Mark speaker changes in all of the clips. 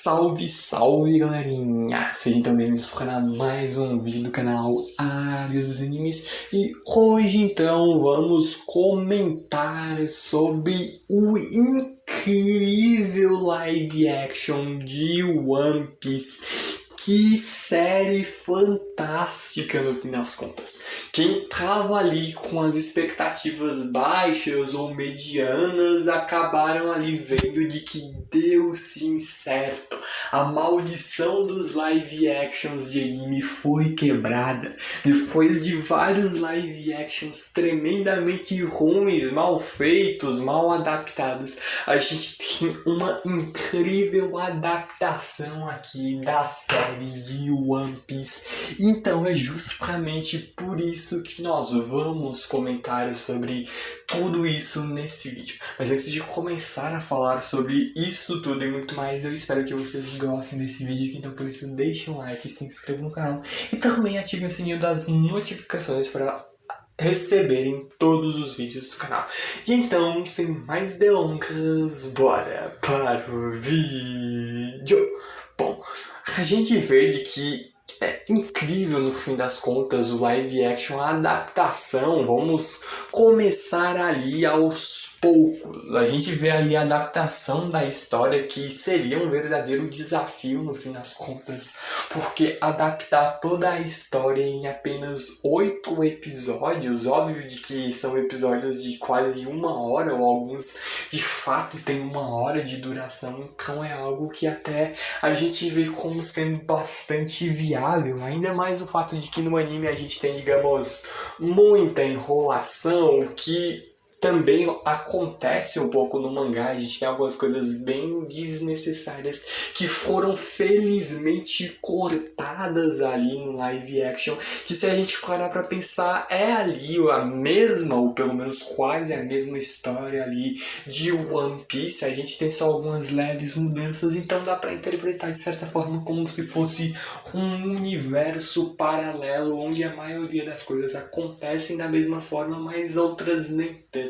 Speaker 1: Salve, salve galerinha! Sejam então bem-vindos para mais um vídeo do canal Área dos Animes. E hoje então vamos comentar sobre o incrível live action de One Piece. Que série fantástica no fim das contas. Quem tava ali com as expectativas baixas ou medianas acabaram ali vendo de que deu sim certo. A maldição dos live actions de anime foi quebrada. Depois de vários live actions tremendamente ruins, mal feitos, mal adaptados, a gente tem uma incrível adaptação aqui da série de One Piece. Então é justamente por isso que nós vamos comentar sobre tudo isso nesse vídeo. Mas antes de começar a falar sobre isso tudo e muito mais, eu espero que vocês gostem desse vídeo. Então por isso deixem um like, se inscrevam no canal e também ativem o sininho das notificações para receberem todos os vídeos do canal. E então, sem mais delongas, bora para o vídeo! Bom, a gente vê de que é incrível no fim das contas o live action, a adaptação. Vamos começar ali aos poucos. A gente vê ali a adaptação da história, que seria um verdadeiro desafio no fim das contas, porque adaptar toda a história em apenas 8 episódios, óbvio de que são episódios de quase 1 hora, ou alguns de fato tem 1 hora de duração, então é algo que até a gente vê como sendo bastante viável, ainda mais o fato de que no anime a gente tem, digamos, muita enrolação, que também acontece um pouco no mangá. A gente tem algumas coisas bem desnecessárias que foram felizmente cortadas ali no live action, que se a gente parar pra pensar é ali a mesma, ou pelo menos quase a mesma história ali de One Piece. A gente tem só algumas leves mudanças, então dá pra interpretar de certa forma como se fosse um universo paralelo, onde a maioria das coisas acontecem da mesma forma, mas outras nem tanto.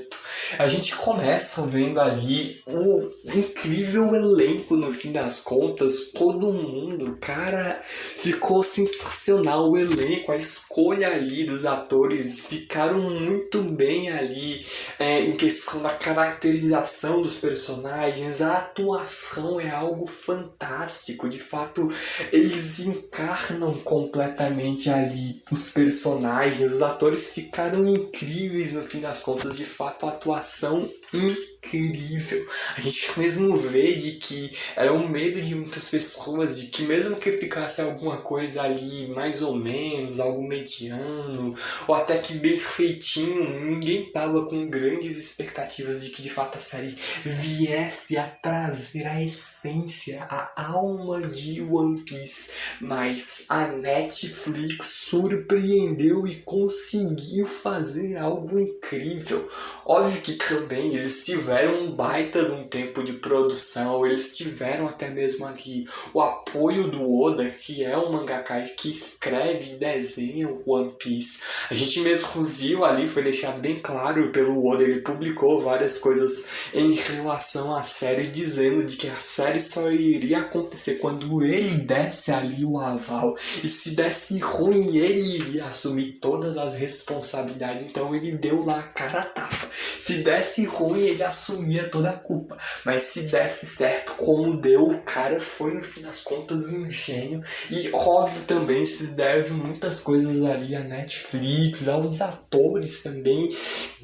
Speaker 1: A gente começa vendo ali o incrível elenco no fim das contas, todo mundo, cara, ficou sensacional o elenco, a escolha ali dos atores ficaram muito bem ali, em questão da caracterização dos personagens, a atuação é algo fantástico, de fato eles encarnam completamente ali os personagens, os atores ficaram incríveis no fim das contas, de fato a atuação incrível. A gente mesmo vê de que era um medo de muitas pessoas, de que mesmo que ficasse alguma coisa ali mais ou menos, algo mediano, ou até que bem feitinho, ninguém tava com grandes expectativas de que de fato a série viesse a trazer a essência, a alma de One Piece. Mas a Netflix surpreendeu e conseguiu fazer algo incrível. Óbvio que também eles tiveram um baita de um tempo de produção, eles tiveram até mesmo ali o apoio do Oda, que é um mangaka que escreve e desenha o One Piece. A gente mesmo viu ali, foi deixado bem claro pelo Oda, ele publicou várias coisas em relação à série, dizendo de que a série só iria acontecer quando ele desse ali o aval, e se desse ruim ele iria assumir todas as responsabilidades, então ele deu lá a cara a tapa. Se desse ruim, ele assumia toda a culpa. Mas se desse certo, como deu, o cara foi, no fim das contas, um gênio. E óbvio também se deve muitas coisas ali à Netflix, aos atores também.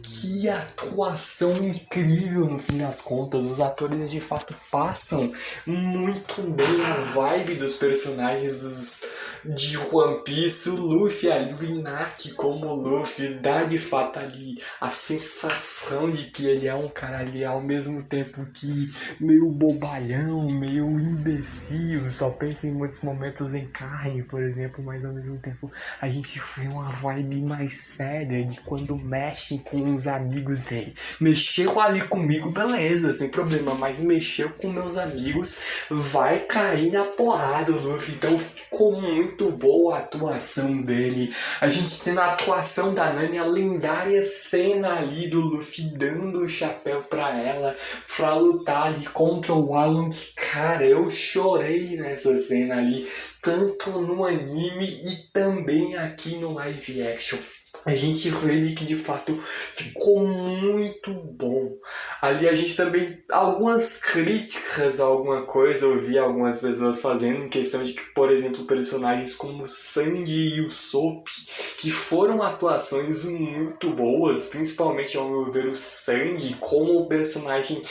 Speaker 1: Que atuação incrível, no fim das contas. Os atores de fato passam muito bem a vibe dos personagens de One Piece. O Luffy ali, o Inaki como Luffy, dá de fato ali a sensação de que ele é um cara ali ao mesmo tempo que meio bobalhão, meio imbecil, só pensa em muitos momentos em carne, por exemplo, mas ao mesmo tempo a gente vê uma vibe mais séria de quando mexe com os amigos dele. Mexeu ali comigo, beleza, sem problema, mas mexeu com meus amigos, vai cair na porrada o Luffy. Então ficou muito boa a atuação dele. A gente tem a atuação da Nami, a lendária cena ali do Luffy dando o chapéu pra ela pra lutar ali contra o Arlong. Cara, eu chorei nessa cena ali, tanto no anime e também aqui no live action. A gente vê de que de fato ficou muito bom. Ali a gente também, algumas críticas a alguma coisa, eu vi algumas pessoas fazendo em questão de que, por exemplo, personagens como o Sandy e o Soap, que foram atuações muito boas, principalmente ao meu ver o Sandy como o personagem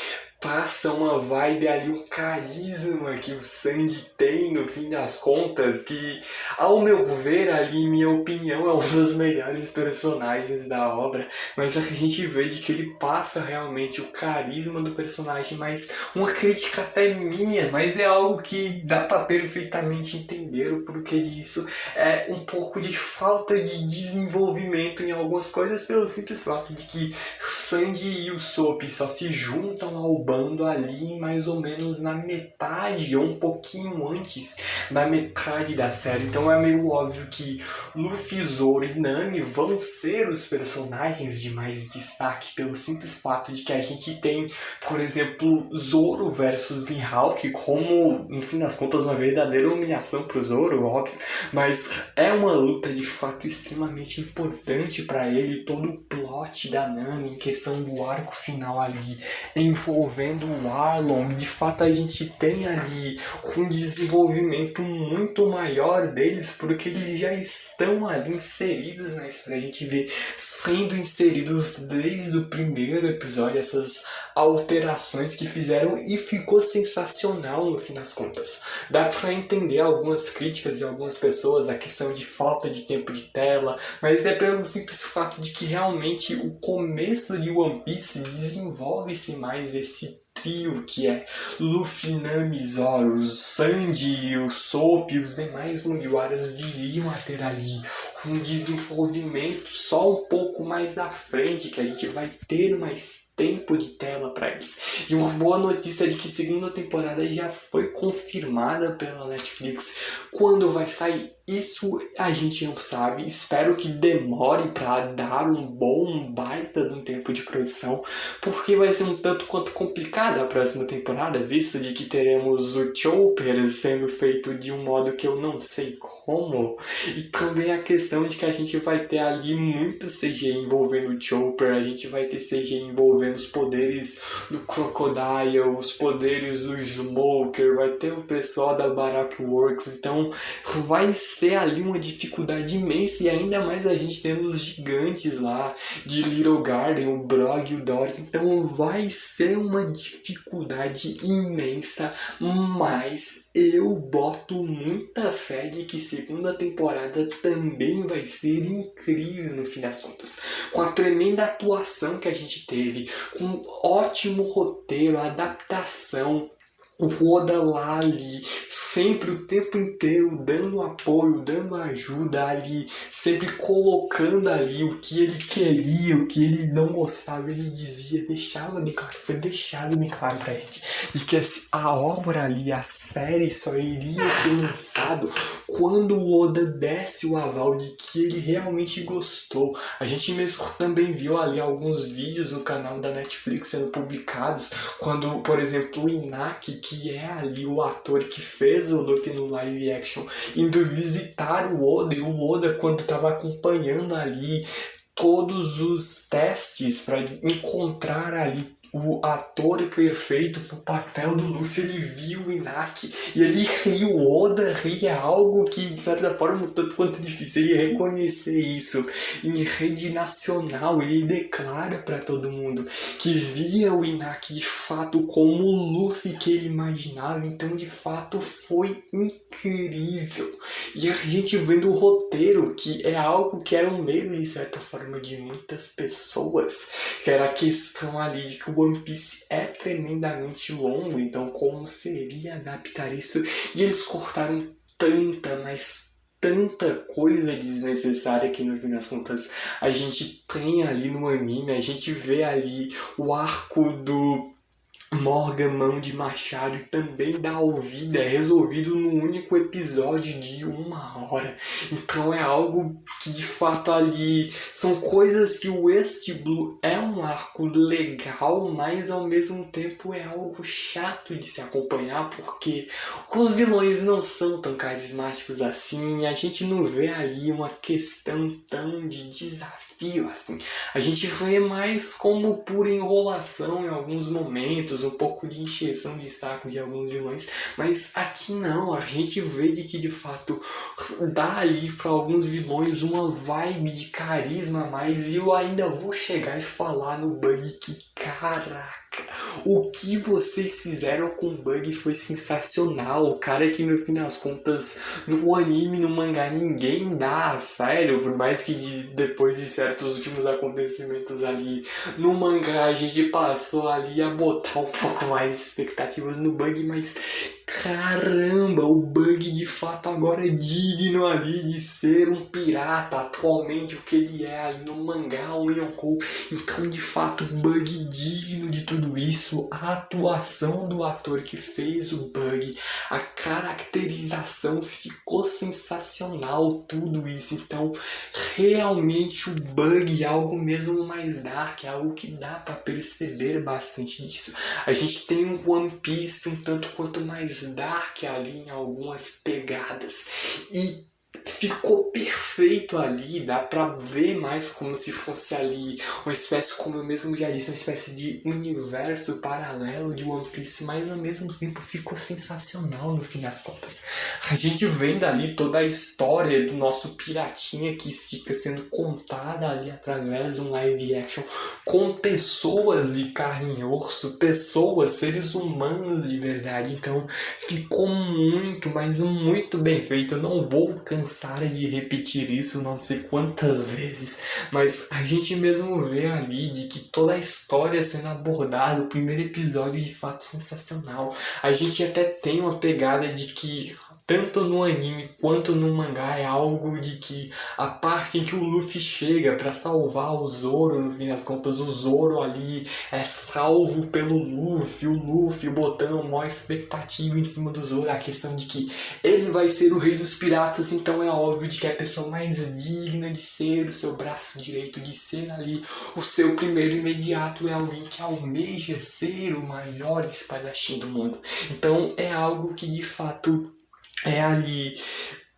Speaker 1: passa uma vibe ali, um carisma que o Sandy tem no fim das contas, que ao meu ver ali, minha opinião, é um dos melhores personagens da obra, mas a gente vê de que ele passa realmente o carisma do personagem, mas uma crítica até minha, mas é algo que dá para perfeitamente entender o porquê disso, é um pouco de falta de desenvolvimento em algumas coisas pelo simples fato de que Sandy e o Soap só se juntam ao bando ali mais ou menos na metade ou um pouquinho antes da metade da série. Então é meio óbvio que Luffy, Zoro e Nami vão ser os personagens de mais destaque pelo simples fato de que a gente tem, por exemplo, Zoro versus Mihawk como, no fim das contas, uma verdadeira humilhação pro Zoro, óbvio, mas é uma luta de fato extremamente importante para ele, todo o plot da Nami em questão do arco final ali envolvendo o Arlong. De fato a gente tem ali um desenvolvimento muito maior deles, porque eles já estão ali inseridos na história. A gente vê sendo inseridos desde o primeiro episódio essas alterações que fizeram e ficou sensacional no fim das contas. Dá pra entender algumas críticas de algumas pessoas, a questão de falta de tempo de tela, mas é pelo simples fato de que realmente o começo de One Piece desenvolve-se mais esse trio que é Luffy, Nami, Zoro, o Sandy, o Soap e os demais Mugiwaras viriam a ter ali um desenvolvimento só um pouco mais na frente, que a gente vai ter mais tempo de tela para eles. E uma boa notícia é de que a segunda temporada já foi confirmada pela Netflix. Quando vai sair? Isso a gente não sabe, espero que demore para dar um baita de um tempo de produção, porque vai ser um tanto quanto complicada a próxima temporada, visto de que teremos o Chopper sendo feito de um modo que eu não sei como, e também a questão de que a gente vai ter ali muito CGI envolvendo o Chopper, a gente vai ter CGI envolvendo os poderes do Crocodile, os poderes do Smoker, vai ter o pessoal da Baroque Works, então vai ser ali uma dificuldade imensa, e ainda mais a gente tendo os gigantes lá de Little Garden, o Brog e o Dory, então vai ser uma dificuldade imensa, mas eu boto muita fé de que segunda temporada também vai ser incrível no fim das contas, com a tremenda atuação que a gente teve, com um ótimo roteiro, adaptação, o Oda lá ali, sempre o tempo inteiro dando apoio, dando ajuda ali, sempre colocando ali o que ele queria, o que ele não gostava, ele dizia, deixava bem claro, foi deixado bem claro pra gente, de que a obra ali, a série só iria ser lançado quando o Oda desse o aval de que ele realmente gostou. A gente mesmo também viu ali alguns vídeos no canal da Netflix sendo publicados, quando, por exemplo, o Inaki, que é ali o ator que fez o Luffy no live action, indo visitar o Oda, e o Oda, quando estava acompanhando ali todos os testes para encontrar ali o ator perfeito pro papel do Luffy, ele viu o Inaki e ele riu. O Oda ri é algo que, de certa forma, tanto quanto difícil ele reconhecer isso em rede nacional. Ele declara para todo mundo que via o Inaki de fato como o Luffy que ele imaginava, então de fato foi incrível. E a gente vendo o roteiro, que é algo que era um medo de certa forma de muitas pessoas, que era a questão ali de que o One Piece é tremendamente longo, então como seria adaptar isso? E eles cortaram tanta coisa desnecessária que no fim das contas a gente tem ali no anime. A gente vê ali o arco do Morgan Mão de Machado e também da Alvida é resolvido num único episódio de 1 hora. Então é algo que de fato ali são coisas que o East Blue é um arco legal, mas ao mesmo tempo é algo chato de se acompanhar porque os vilões não são tão carismáticos assim, a gente não vê ali uma questão tão de desafio assim. A gente vê mais como pura enrolação em alguns momentos, um pouco de encheção de saco de alguns vilões, mas aqui não, a gente vê de que de fato dá ali para alguns vilões uma vibe de carisma a mais, e eu ainda vou chegar e falar no Bug que, caraca, o que vocês fizeram com o Bug foi sensacional. O cara que no fim das contas no anime, no mangá ninguém dá, sério, por mais que depois de certos últimos acontecimentos ali no mangá a gente passou ali a botar um pouco mais de expectativas no Bug, mas caramba, o Bug de fato agora é digno ali de ser um pirata, atualmente o que ele é ali no mangá, o Yonkou. Então de fato o Bug digno de tudo isso, a atuação do ator que fez o Bug, a caracterização ficou sensacional, tudo isso. Então realmente o Bug é algo mesmo mais dark, é algo que dá para perceber bastante disso. A gente tem um One Piece um tanto quanto mais dark ali em algumas pegadas e ficou perfeito ali, dá pra ver mais como se fosse ali uma espécie, como eu mesmo já disse, uma espécie de universo paralelo de One Piece, mas ao mesmo tempo ficou sensacional no fim das contas. A gente vendo ali toda a história do nosso piratinha que fica sendo contada ali através de um live action com pessoas de carne e osso, pessoas, seres humanos de verdade. Então ficou muito, mas muito bem feito. Eu não vou cansar de repetir isso não sei quantas vezes, mas a gente mesmo vê ali de que toda a história sendo abordada, o primeiro episódio de fato sensacional. A gente até tem uma pegada de que tanto no anime quanto no mangá é algo de que a parte em que o Luffy chega para salvar o Zoro, no fim das contas o Zoro ali é salvo pelo Luffy, o Luffy botando uma maior expectativa em cima do Zoro, a questão de que ele vai ser o rei dos piratas, então é óbvio de que a pessoa mais digna de ser o seu braço direito, de ser ali o seu primeiro imediato, é alguém que almeja ser o maior espadachim do mundo. Então é algo que de fato é ali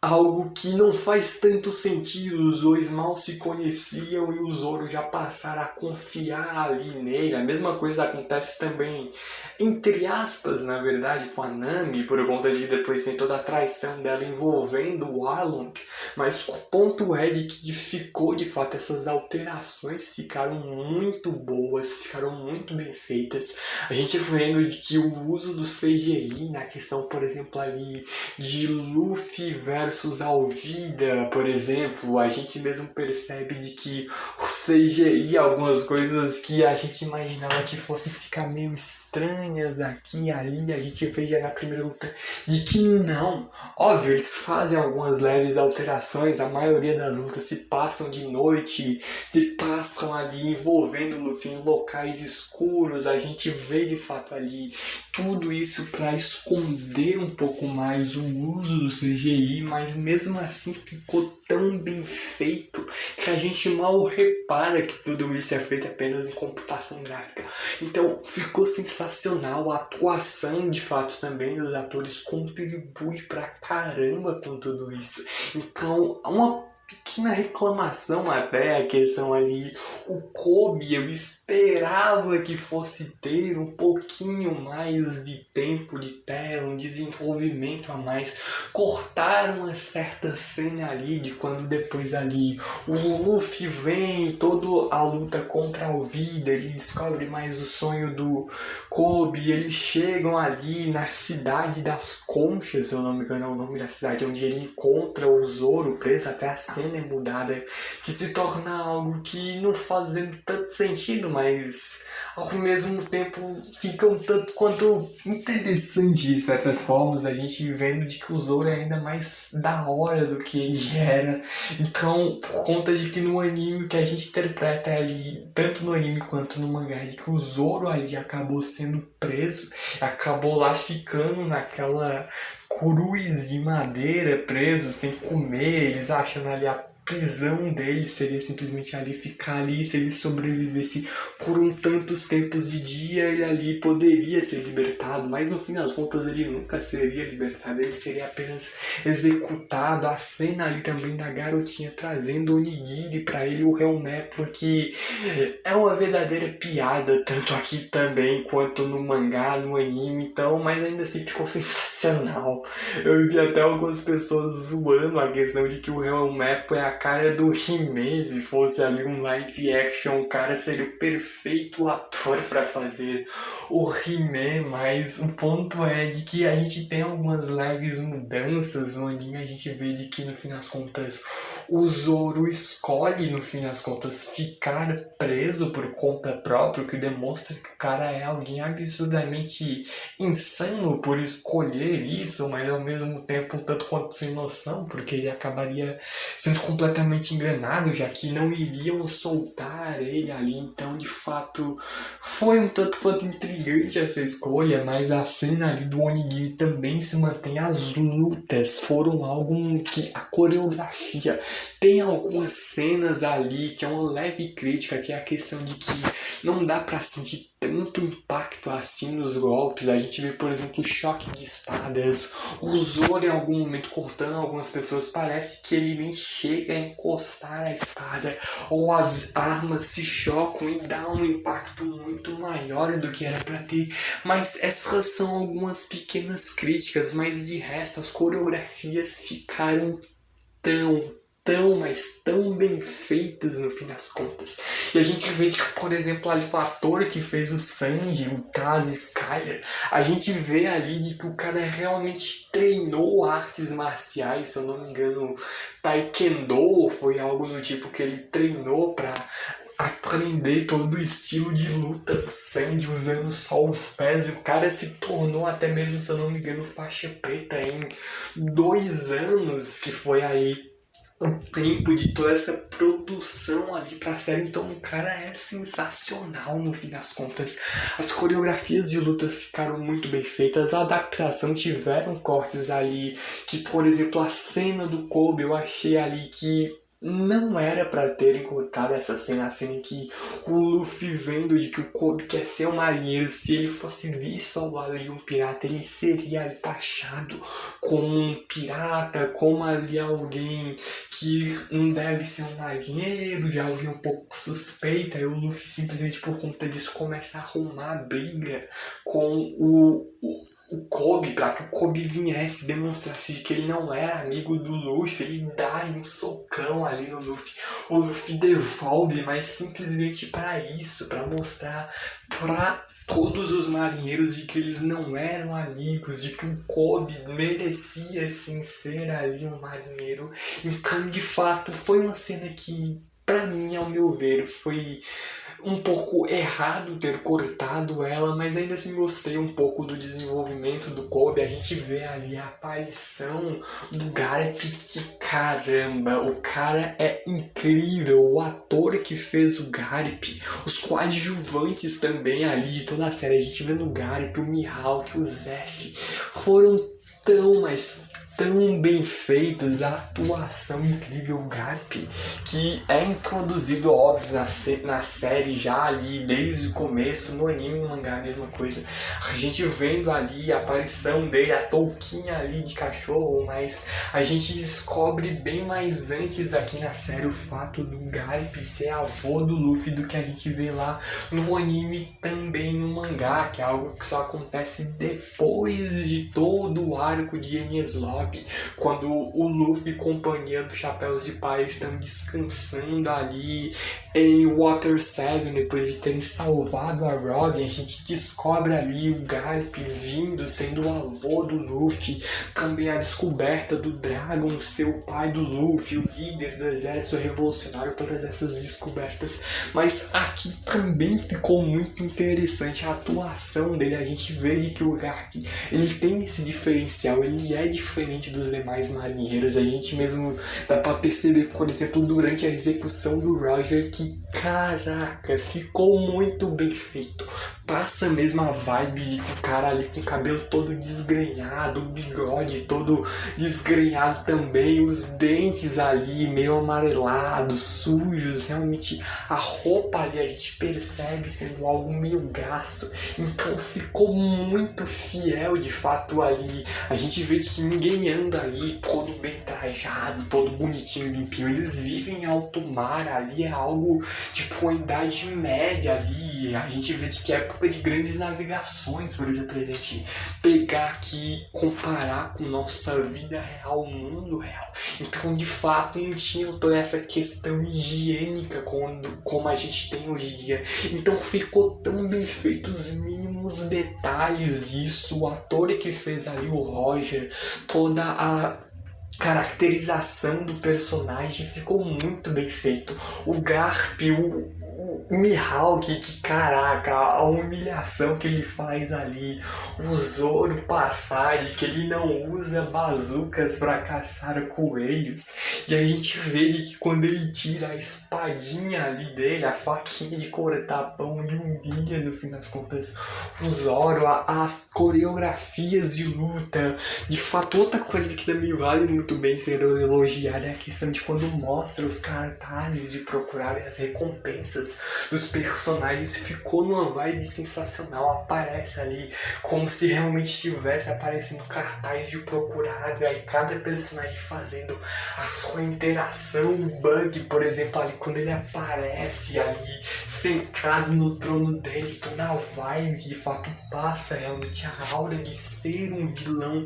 Speaker 1: algo que não faz tanto sentido. Os dois mal se conheciam e o Zoro já passaram a confiar ali nele. A mesma coisa acontece também, entre aspas, na verdade, com a Nami, por conta de depois tem toda a traição dela envolvendo o Arlong. Mas o ponto é de que ficou, de fato, essas alterações ficaram muito boas, ficaram muito bem feitas. A gente vendo de que o uso do CGI na questão, por exemplo, ali de Luffy versus Alvida, por exemplo, a gente mesmo percebe de que o CGI, algumas coisas que a gente imaginava que fossem ficar meio estranhas aqui e ali, a gente vê já na primeira luta de que não. Óbvio, eles fazem algumas leves alterações, a maioria das lutas se passam de noite, se passam ali envolvendo o Luffy em locais escuros, a gente vê de fato ali tudo isso para esconder um pouco mais o uso do CGI, mas mesmo assim ficou tão bem feito que a gente mal repara que tudo isso é feito apenas em computação gráfica. Então ficou sensacional, a atuação de fato também dos atores contribui pra caramba com tudo isso. Então uma pequena reclamação até, a questão ali, o Kobe, eu esperava que fosse ter um pouquinho mais de tempo de tela, um desenvolvimento a mais. Cortaram uma certa cena ali de quando depois ali o Luffy vem, toda a luta contra a Alvida, ele descobre mais o sonho do Kobe, eles chegam ali na cidade das Conchas, se eu não me engano é o nome da cidade, onde ele encontra o Zoro preso até a cena é mudada, que se torna algo que não faz tanto sentido, mas ao mesmo tempo fica um tanto quanto interessante de certas formas, a gente vendo de que o Zoro é ainda mais da hora do que ele era. Então, por conta de que no anime o que a gente interpreta ali, tanto no anime quanto no mangá, de que o Zoro ali acabou sendo preso, acabou lá ficando naquela cruz de madeira, preso, sem comer, eles achando ali a prisão dele seria simplesmente ali ficar ali, se ele sobrevivesse por tantos tempos de dia, ele ali poderia ser libertado, mas no fim das contas ele nunca seria libertado, ele seria apenas executado. A cena ali também da garotinha trazendo o onigiri pra ele, o Helmepo, que é uma verdadeira piada, tanto aqui também quanto no mangá, no anime, então, mas ainda assim ficou sensacional. Eu vi até algumas pessoas zoando a questão de que o Helmepo é a cara do He-Man. Se fosse ali um live action, o cara seria o perfeito ator para fazer o He-Man, mas o ponto é de que a gente tem algumas leves mudanças no anime, a gente vê de que no fim das contas o Zoro escolhe no fim das contas ficar preso por conta própria, o que demonstra que o cara é alguém absurdamente insano por escolher isso, mas ao mesmo tempo um tanto quanto sem noção, porque ele acabaria sendo completamente enganado, já que não iriam soltar ele ali. Então de fato foi um tanto quanto intrigante essa escolha, mas a cena ali do onigiri também se mantém. As lutas foram algo que a coreografia tem algumas cenas ali que é uma leve crítica, que é a questão de que não dá pra sentir tanto impacto assim nos golpes. A gente vê, por exemplo, o choque de espadas, o Zoro em algum momento cortando algumas pessoas, parece que ele nem chega a encostar a espada, ou as armas se chocam e dá um impacto muito maior do que era pra ter. Mas essas são algumas pequenas críticas, mas de resto as coreografias ficaram mas tão bem feitas no fim das contas. E a gente vê que, por exemplo, ali o ator que fez o Sanji, o Taz Skyler, a gente vê ali de que o cara realmente treinou artes marciais, se eu não me engano, Taekwondo, foi algo do tipo que ele treinou pra aprender todo o estilo de luta do Sanji usando só os pés, e o cara se tornou até mesmo, se eu não me engano, faixa preta em 2 anos, que foi aí o tempo de toda essa produção ali pra série. Então o cara é sensacional no fim das contas. As coreografias de luta ficaram muito bem feitas, a adaptação tiveram cortes ali, que por exemplo a cena do Kobe eu achei ali que não era pra terem cortado essa cena, a cena em que o Luffy vendo de que o Kobe quer ser um marinheiro, se ele fosse visto ao lado de um pirata, ele seria taxado como um pirata, como ali alguém que não deve ser um marinheiro, já ouvi um pouco suspeita, e o Luffy simplesmente por conta disso começa a arrumar briga com o Kobe, para que o Kobe viesse, demonstrasse que ele não era amigo do Luffy, ele dá um socão ali no Luffy, o Luffy devolve, mas simplesmente para isso, para mostrar para todos os marinheiros de que eles não eram amigos, de que o Kobe merecia sim ser ali um marinheiro. Então de fato foi uma cena que, pra mim, ao meu ver, foi um pouco errado ter cortado ela, mas ainda assim gostei um pouco do desenvolvimento do Kobe. A gente vê ali a aparição do Garp, que caramba, o cara é incrível, o ator que fez o Garp, os coadjuvantes também ali de toda a série, a gente vê no Garp, o Mihawk, o Zef, foram tão bem feitos, a atuação incrível, o Garp, que é introduzido, óbvio, na série já ali, desde o começo, no anime e no mangá, a mesma coisa. A gente vendo ali a aparição dele, a touquinha ali de cachorro, mas a gente descobre bem mais antes aqui na série o fato do Garp ser avô do Luffy do que a gente vê lá no anime, também no mangá, que é algo que só acontece depois de todo o arco de Enies Lobby. Usopp, quando o Luffy e companhia dos Chapéus de Palha estão descansando ali em Water 7, depois de terem salvado a Robin, a gente descobre ali o Garp vindo, sendo o avô do Luffy, também a descoberta do Dragon ser o pai do Luffy, o líder do exército revolucionário, todas essas descobertas. Mas aqui também ficou muito interessante a atuação dele, a gente vê de que o Garp, ele tem esse diferencial, ele é diferente dos demais marinheiros, a gente mesmo dá pra perceber, por exemplo, durante a execução do Roger, que caraca, ficou muito bem feito. Passa mesmo a vibe de o cara ali com o cabelo todo desgrenhado, o bigode todo desgrenhado também, os dentes ali meio amarelados, sujos, realmente a roupa ali a gente percebe sendo algo meio gasto, então ficou muito fiel de fato ali. A gente vê de que ninguém anda ali todo bem trajado, todo bonitinho, limpinho, eles vivem em alto mar ali, é algo tipo uma idade média ali, a gente vê de que é época de grandes navegações, por exemplo, a gente pegar aqui e comparar com nossa vida real, o mundo real. Então, de fato, não tinha toda essa questão higiênica como a gente tem hoje em dia. Então, ficou tão bem feito os mínimos detalhes disso. O ator que fez ali o Roger, toda a caracterização do personagem ficou muito bem feito. O Garp, o Mihawk, que caraca, a humilhação que ele faz ali, o Zoro Passari, que ele não usa bazucas para caçar coelhos, e a gente vê que quando ele tira a espadinha ali dele, a faquinha de cortar pão, ele humilha no fim das contas o Zoro, as coreografias de luta. De fato, outra coisa que também vale muito bem ser elogiada é a questão de quando mostra os cartazes de procurar as recompensas dos personagens, ficou numa vibe sensacional, aparece ali como se realmente estivesse aparecendo cartaz de procurado, aí cada personagem fazendo a sua interação. O Bug, por exemplo, ali quando ele aparece ali sentado no trono dele, toda a vibe que de fato passa realmente a aura de ser um vilão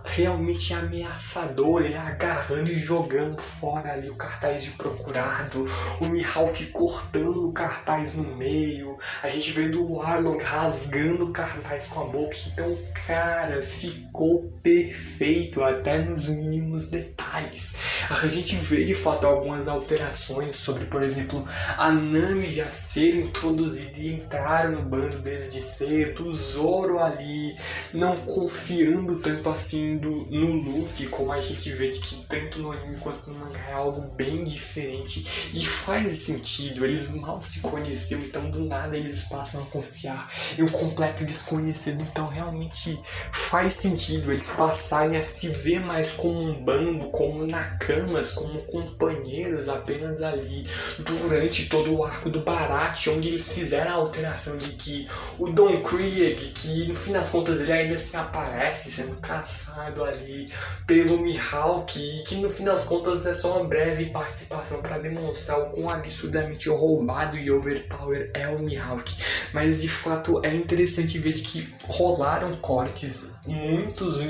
Speaker 1: realmente ameaçador, ele agarrando e jogando fora ali o cartaz de procurado, o Mihawk cortando o cartaz no meio, a gente vendo o Arlong rasgando o cartaz com a boca. Então, cara, ficou perfeito até nos mínimos detalhes. A gente vê de fato algumas alterações sobre, por exemplo, a Nami já ser introduzida e entrar no bando desde cedo, o Zoro ali não confiando tanto assim no Luffy, como a gente vê de que tanto no anime quanto no mangá é algo bem diferente e faz sentido. Eles mal se conheciam, então do nada eles passam a confiar em um completo desconhecido, então realmente faz sentido eles passarem a se ver mais como um bando, como nakamas, como companheiros apenas ali durante todo o arco do Baratie, onde eles fizeram a alteração de que o Don Krieg, que no fim das contas ele ainda assim aparece sendo caçado ali pelo Mihawk, e que no fim das contas é só uma breve participação para demonstrar o quão absurdamente roubado e overpower é o Mihawk. Mas de fato é interessante ver que rolaram cortes, muitos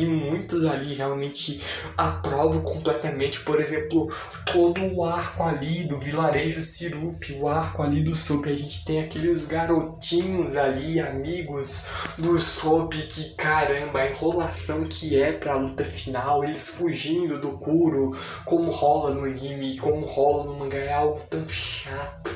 Speaker 1: ali realmente aprovo completamente. Por exemplo, todo o arco ali do vilarejo Sirup, o arco ali do Soap, a gente tem aqueles garotinhos ali, amigos do Soap, que caramba, a enrolação que é pra luta final, eles fugindo do Kuro, como rola no anime, como rola no mangá, é algo tão chato.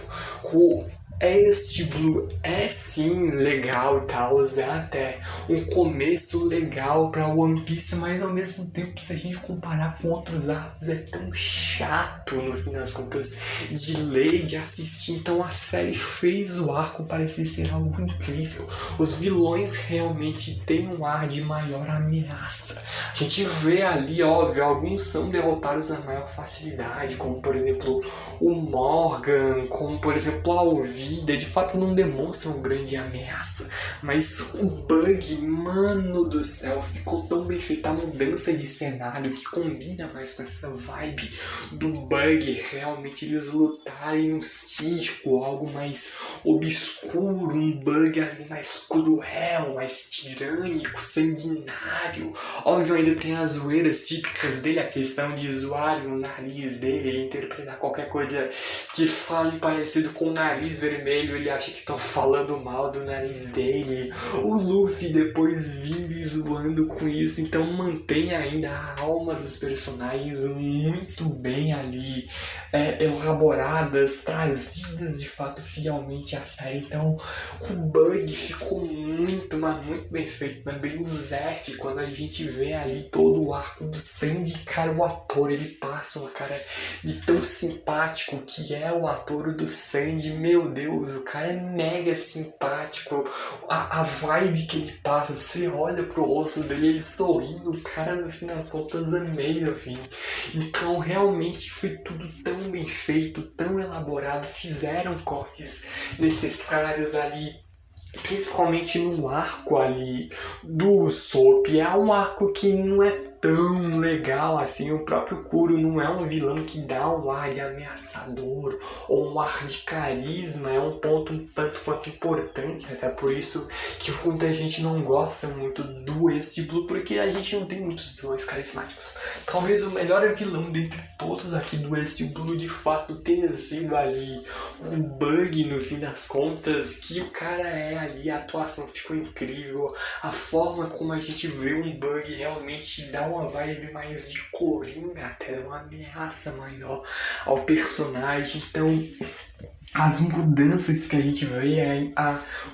Speaker 1: Este Blue é sim legal e tal, é até um começo legal pra One Piece, mas ao mesmo tempo, se a gente comparar com outros arcos, é tão chato no fim das contas de ler, de assistir. Então a série fez o arco parecer ser algo incrível. Os vilões realmente têm um ar de maior ameaça. A gente vê ali, óbvio, alguns são derrotados na maior facilidade, como por exemplo o Morgan, como por exemplo a Alvi, vida, de fato não demonstra uma grande ameaça, mas o bug, mano do céu, ficou tão bem feita a mudança de cenário que combina mais com essa vibe do bug, realmente eles lutarem no circo, algo mais obscuro, um bug ali mais cruel, mais tirânico, sanguinário. Óbvio, ainda tem as zoeiras típicas dele, a questão de zoar o nariz dele, ele interpretar qualquer coisa que fale parecido com o nariz vermelho, ele acha que estão falando mal do nariz dele. O Luffy depois vindo e zoando com isso, então mantém ainda a alma dos personagens muito bem ali elaboradas, trazidas de fato fielmente à série. Então o bug ficou muito, mas muito bem feito. Também o Zef, quando a gente vê ali todo o arco do Sandy, cara, o ator, ele passa uma cara de tão simpático que é o ator do Sandy, meu Deus, o cara é mega simpático, a vibe que ele passa, você olha pro rosto dele, ele sorrindo, o cara no fim das contas amei no fim. Então realmente foi tudo tão bem feito, tão elaborado, fizeram cortes necessários ali, principalmente no arco ali do Usopp. É um arco que não é tão legal assim, o próprio Kuro não é um vilão que dá um ar de ameaçador ou um ar de carisma, é um ponto um tanto quanto importante, até por isso que muita gente não gosta muito do Ace Blue, porque a gente não tem muitos vilões carismáticos. Talvez o melhor vilão dentre todos aqui do Ace Blue de fato tenha sido ali um bug no fim das contas, que o cara é ali, a atuação ficou incrível, a forma como a gente vê um bug realmente dá uma vibe mais de coringa, até uma ameaça maior ao personagem. Então as mudanças que a gente vê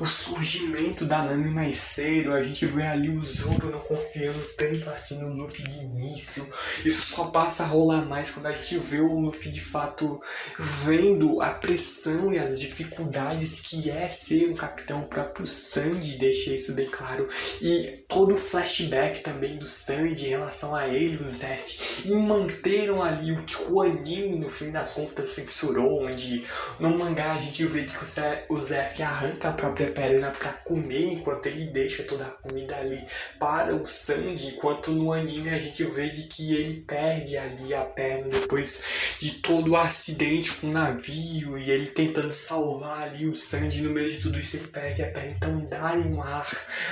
Speaker 1: o surgimento da Nami mais cedo, a gente vê ali o Zoro não confiando tanto assim no Luffy de início, isso só passa a rolar mais quando a gente vê o Luffy de fato vendo a pressão e as dificuldades que é ser um capitão. O próprio Sandy deixa isso bem claro, e todo o flashback também do Sandy em relação a ele, o Zef, e manteram ali o que o anime no fim das contas censurou, onde no mangá a gente vê que o Zef arranca a própria perna para comer, enquanto ele deixa toda a comida ali para o Sandy, enquanto no anime a gente vê de que ele perde ali a perna depois de todo o acidente com o navio, e ele tentando salvar ali o Sandy, no meio de tudo isso ele perde a perna. Então dá um ar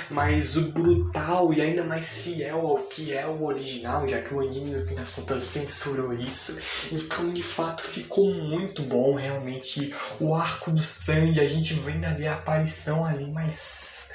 Speaker 1: mais brutal e ainda mais fiel ao que é o original, já que o anime no fim das contas censurou isso. Então de fato ficou muito bom realmente o arco do Sandy, a gente vendo ali a aparição ali mais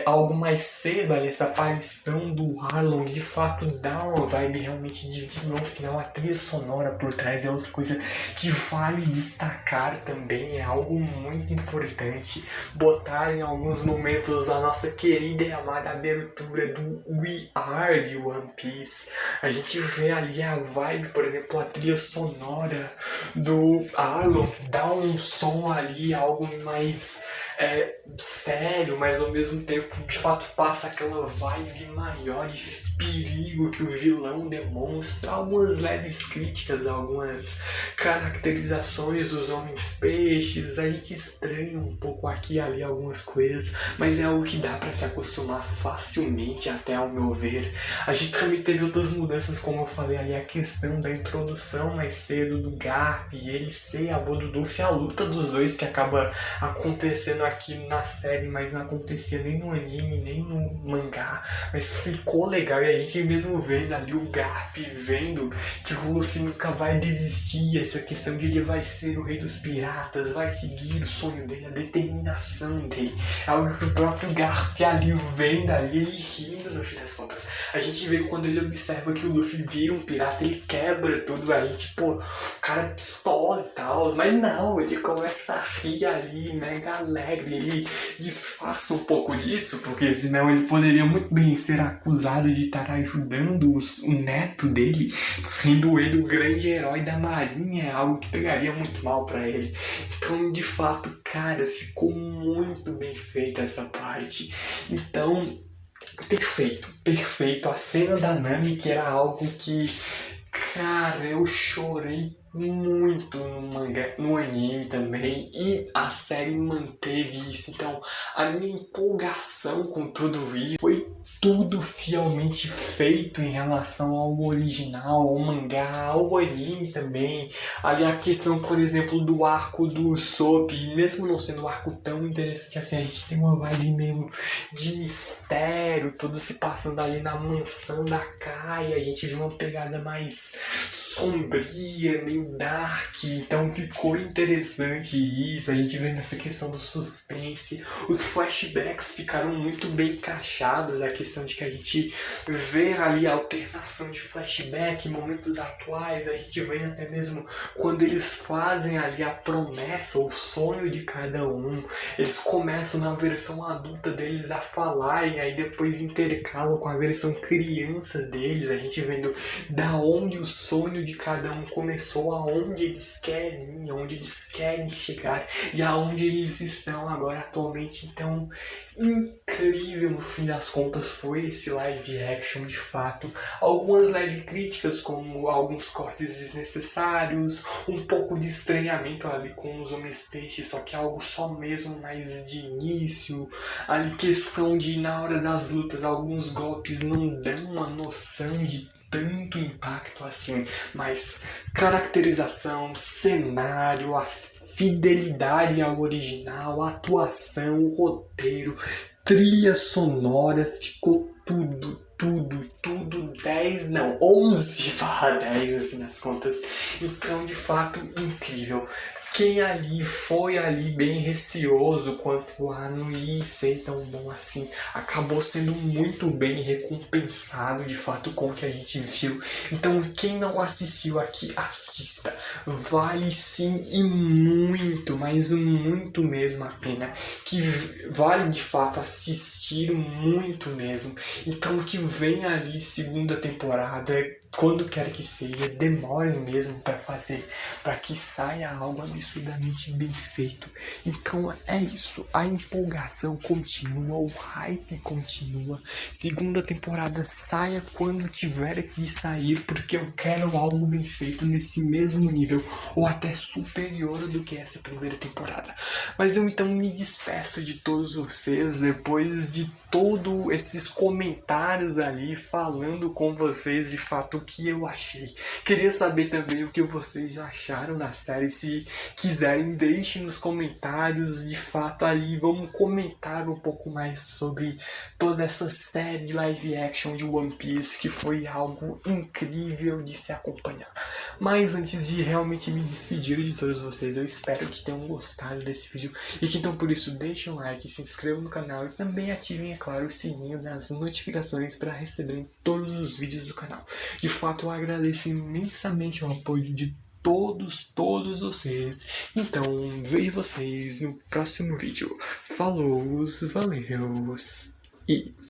Speaker 1: algo mais cedo ali, essa aparição do Arlong de fato dá uma vibe realmente de no final. A trilha sonora por trás é outra coisa que vale destacar também, é algo muito importante botar em alguns momentos a nossa querida e amada abertura do We Are de One Piece. A gente vê ali a vibe, por exemplo, a trilha sonora do Arlong dá um som ali, algo mais sério, mas ao mesmo tempo de fato passa aquela vibe maior de perigo que o vilão demonstra. Algumas leves críticas, algumas caracterizações dos homens peixes, a gente estranha um pouco aqui e ali algumas coisas, mas é algo que dá para se acostumar facilmente, até ao meu ver. A gente também teve outras mudanças, como eu falei ali, a questão da introdução mais cedo do Garp e ele ser avô do Luffy, a luta dos dois que acaba acontecendo aqui na série, mas não acontecia nem no anime, nem no mangá, mas ficou legal. E a gente mesmo vendo ali o Garp, vendo que o Luffy nunca vai desistir, essa questão de ele vai ser o rei dos piratas, vai seguir o sonho dele, a determinação dele, é algo que o próprio Garp ali vendo ali, ele rindo no fim das contas. A gente vê quando ele observa que o Luffy vira um pirata, ele quebra tudo aí, tipo, o cara pistola e tal, mas não, ele começa a rir ali, mega alegre, ele disfarça um pouco disso, porque senão ele poderia muito bem ser acusado de estar ajudando o neto dele, sendo ele o grande herói da marinha, é algo que pegaria muito mal pra ele. Então, de fato, cara, ficou muito bem feita essa parte. Então, perfeito. A cena da Nami, que era algo que, cara, eu chorei muito no mangá, no anime também, e a série manteve isso. Então a minha empolgação com tudo isso foi tudo fielmente feito em relação ao original, ao mangá, ao anime também. Ali a questão, por exemplo, do arco do Usopp, mesmo não sendo um arco tão interessante assim, a gente tem uma vibe meio de mistério, tudo se passando ali na mansão da Kai, a gente vê uma pegada mais sombria, meio dark, então ficou interessante isso, a gente vê nessa questão do suspense, os flashbacks ficaram muito bem encaixados, a questão de que a gente vê ali a alternação de flashback, momentos atuais, a gente vê até mesmo quando eles fazem ali a promessa, o sonho de cada um, eles começam na versão adulta deles a falar e aí depois intercalam com a versão criança deles, a gente vendo da onde o sonho de cada um começou, aonde eles querem ir, aonde eles querem chegar e aonde eles estão agora atualmente. Então, incrível no fim das contas foi esse live action de fato. Algumas leves críticas, como alguns cortes desnecessários, um pouco de estranhamento ali com os homens peixes, só que algo só mesmo mais de início, ali questão de na hora das lutas alguns golpes não dão uma noção de tanto impacto assim, mas caracterização, cenário, a fidelidade ao original, a atuação, o roteiro, trilha sonora, ficou tudo 10, não, 11/10 no fim das contas. Então, de fato, incrível. Quem ali foi ali bem receoso quanto a não ir ser tão bom assim, acabou sendo muito bem recompensado de fato com o que a gente viu. Então quem não assistiu aqui, assista. Vale sim e muito, mas muito mesmo a pena. Que vale de fato assistir muito mesmo. Então que vem ali segunda temporada, quando quer que seja, demorem mesmo para fazer, para que saia algo absurdamente bem feito. Então é isso, a empolgação continua, o hype continua. Segunda temporada saia quando tiver que sair, porque eu quero algo bem feito nesse mesmo nível, ou até superior do que essa primeira temporada. Mas eu então me despeço de todos vocês, depois de todos esses comentários ali, falando com vocês de fato o que eu achei. Queria saber também o que vocês acharam da série. Se quiserem, deixem nos comentários de fato ali. Vamos comentar um pouco mais sobre toda essa série de live action de One Piece, que foi algo incrível de se acompanhar. Mas antes de realmente me despedir de todos vocês, eu espero que tenham gostado desse vídeo e que então por isso deixem um like, se inscrevam no canal e também ativem, é claro, o sininho das notificações para receberem todos os vídeos do canal. De fato, eu agradeço imensamente o apoio de todos vocês. Então, vejo vocês no próximo vídeo. Falou, valeu e